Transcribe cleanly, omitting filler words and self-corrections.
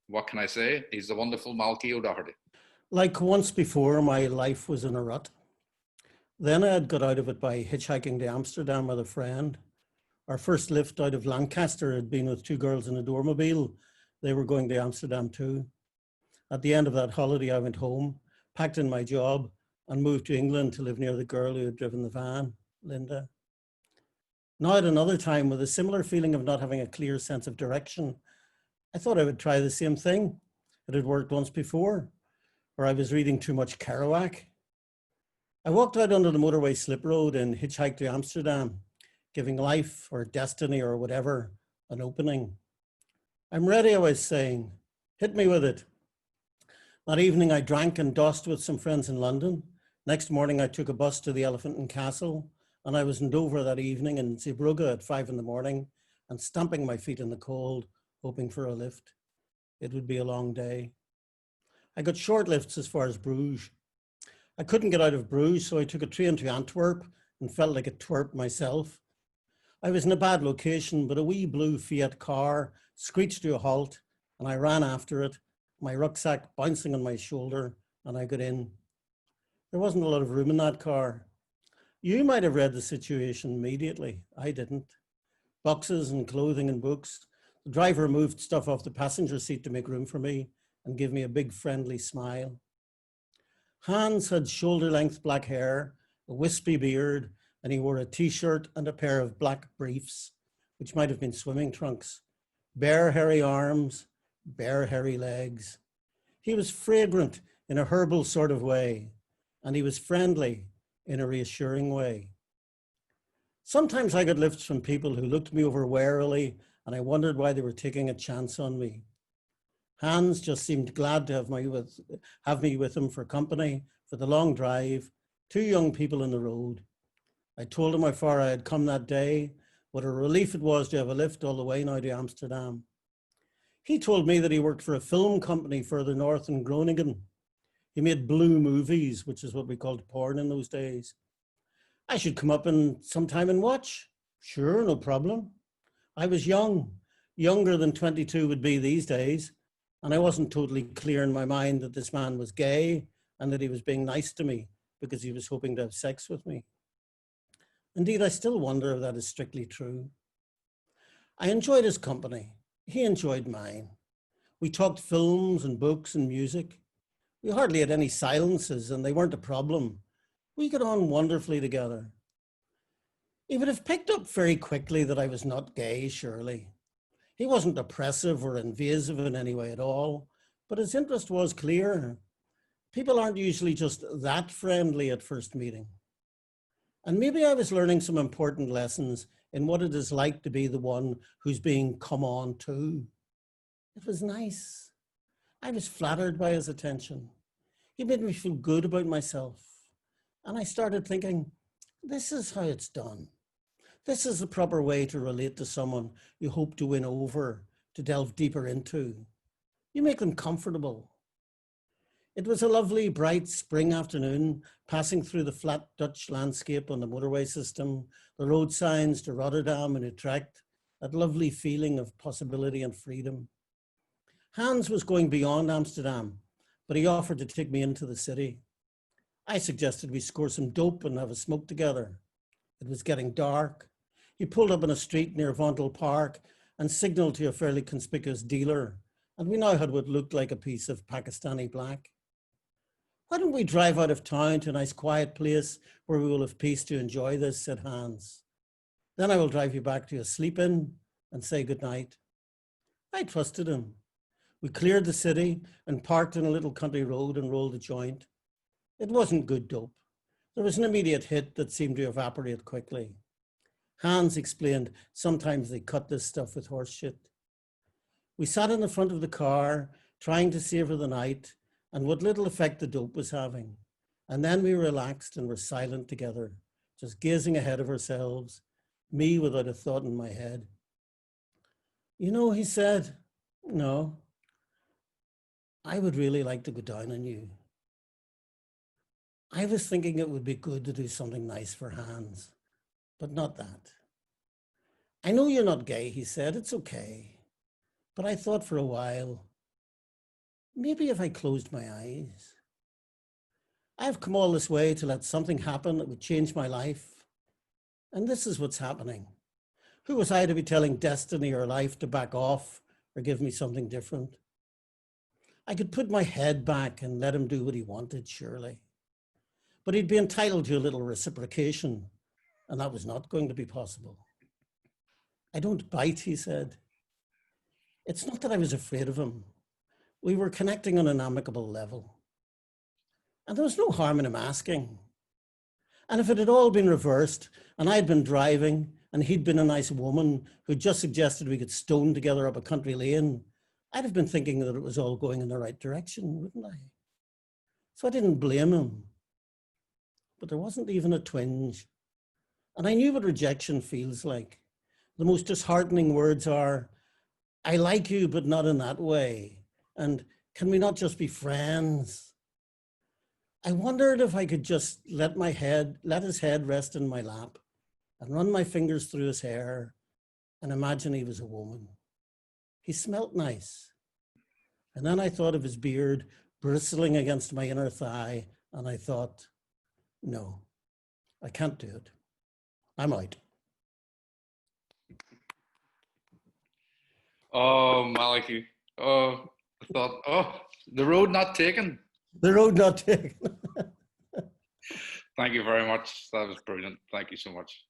What can I say? He's the wonderful Malachi O'Doherty. Like once before, my life was in a rut. Then I had got out of it by hitchhiking to Amsterdam with a friend. Our first lift out of Lancaster had been with two girls in a dormobile. They were going to Amsterdam too. At the end of that holiday, I went home, packed in my job, and moved to England to live near the girl who had driven the van, Linda. Now at another time, with a similar feeling of not having a clear sense of direction, I thought I would try the same thing. It had worked once before, or I was reading too much Kerouac. I walked out onto the motorway slip road and hitchhiked to Amsterdam, giving life or destiny or whatever an opening. I'm ready, I was saying. Hit me with it. That evening I drank and dossed with some friends in London. Next morning I took a bus to the Elephant and Castle, and I was in Dover that evening in Zeebrugge at 5 in the morning and stamping my feet in the cold, hoping for a lift. It would be a long day. I got short lifts as far as Bruges. I couldn't get out of Bruges, so I took a train to Antwerp and felt like a twerp myself. I was in a bad location, but a wee blue Fiat car screeched to a halt, and I ran after it, my rucksack bouncing on my shoulder, and I got in. There wasn't a lot of room in that car. You might have read the situation immediately. I didn't. Boxes and clothing and books. The driver moved stuff off the passenger seat to make room for me and give me a big friendly smile. Hans had shoulder-length black hair, a wispy beard, and he wore a t-shirt and a pair of black briefs, which might have been swimming trunks. Bare hairy arms, bare hairy legs. He was fragrant in a herbal sort of way, and he was friendly in a reassuring way. Sometimes I got lifts from people who looked me over warily, and I wondered why they were taking a chance on me. Hans just seemed glad to have me with him for company, for the long drive, two young people in the road. I told him how far I had come that day, what a relief it was to have a lift all the way now to Amsterdam. He told me that he worked for a film company further north in Groningen. He made blue movies, which is what we called porn in those days. I should come up sometime and watch. Sure, no problem. I was young, younger than 22 would be these days, and I wasn't totally clear in my mind that this man was gay and that he was being nice to me because he was hoping to have sex with me. Indeed, I still wonder if that is strictly true. I enjoyed his company. He enjoyed mine. We talked films and books and music. We hardly had any silences, and they weren't a problem. We got on wonderfully together. He would have picked up very quickly that I was not gay, surely. He wasn't oppressive or invasive in any way at all, but his interest was clear. People aren't usually just that friendly at first meeting. And maybe I was learning some important lessons in what it is like to be the one who's being come on to. It was nice. I was flattered by his attention. He made me feel good about myself. And I started thinking, this is how it's done. This is the proper way to relate to someone you hope to win over, to delve deeper into. You make them comfortable. It was a lovely, bright spring afternoon, passing through the flat Dutch landscape on the motorway system, the road signs to Rotterdam and Utrecht, that lovely feeling of possibility and freedom. Hans was going beyond Amsterdam, but he offered to take me into the city. I suggested we score some dope and have a smoke together. It was getting dark. He pulled up in a street near Vontel Park and signaled to a fairly conspicuous dealer, and we now had what looked like a piece of Pakistani black. Why don't we drive out of town to a nice quiet place where we will have peace to enjoy this, said Hans. Then I will drive you back to a sleep-in and say goodnight. I trusted him. We cleared the city and parked in a little country road and rolled a joint. It wasn't good dope. There was an immediate hit that seemed to evaporate quickly. Hans explained sometimes they cut this stuff with horse shit. We sat in the front of the car, trying to savor the night and what little effect the dope was having. And then we relaxed and were silent together, just gazing ahead of ourselves, me without a thought in my head. You know, he said, no, I would really like to go down on you. I was thinking it would be good to do something nice for Hans, but not that. I know you're not gay, he said, it's okay. But I thought for a while, maybe if I closed my eyes. I've come all this way to let something happen that would change my life. And this is what's happening. Who was I to be telling destiny or life to back off or give me something different? I could put my head back and let him do what he wanted, surely. But he'd be entitled to a little reciprocation, and that was not going to be possible. I don't bite, he said. It's not that I was afraid of him. We were connecting on an amicable level. And there was no harm in him asking. And if it had all been reversed, and I'd been driving, and he'd been a nice woman who just suggested we could stone together up a country lane, I'd have been thinking that it was all going in the right direction, wouldn't I? So I didn't blame him. But there wasn't even a twinge. And I knew what rejection feels like. The most disheartening words are, I like you, but not in that way. And can we not just be friends? I wondered if I could just let his head rest in my lap and run my fingers through his hair and imagine he was a woman. He smelt nice. And then I thought of his beard bristling against my inner thigh, and I thought, no, I can't do it. I'm out. Oh, Malachi. Oh, I thought, oh, the road not taken. The road not taken. Thank you very much. That was brilliant. Thank you so much.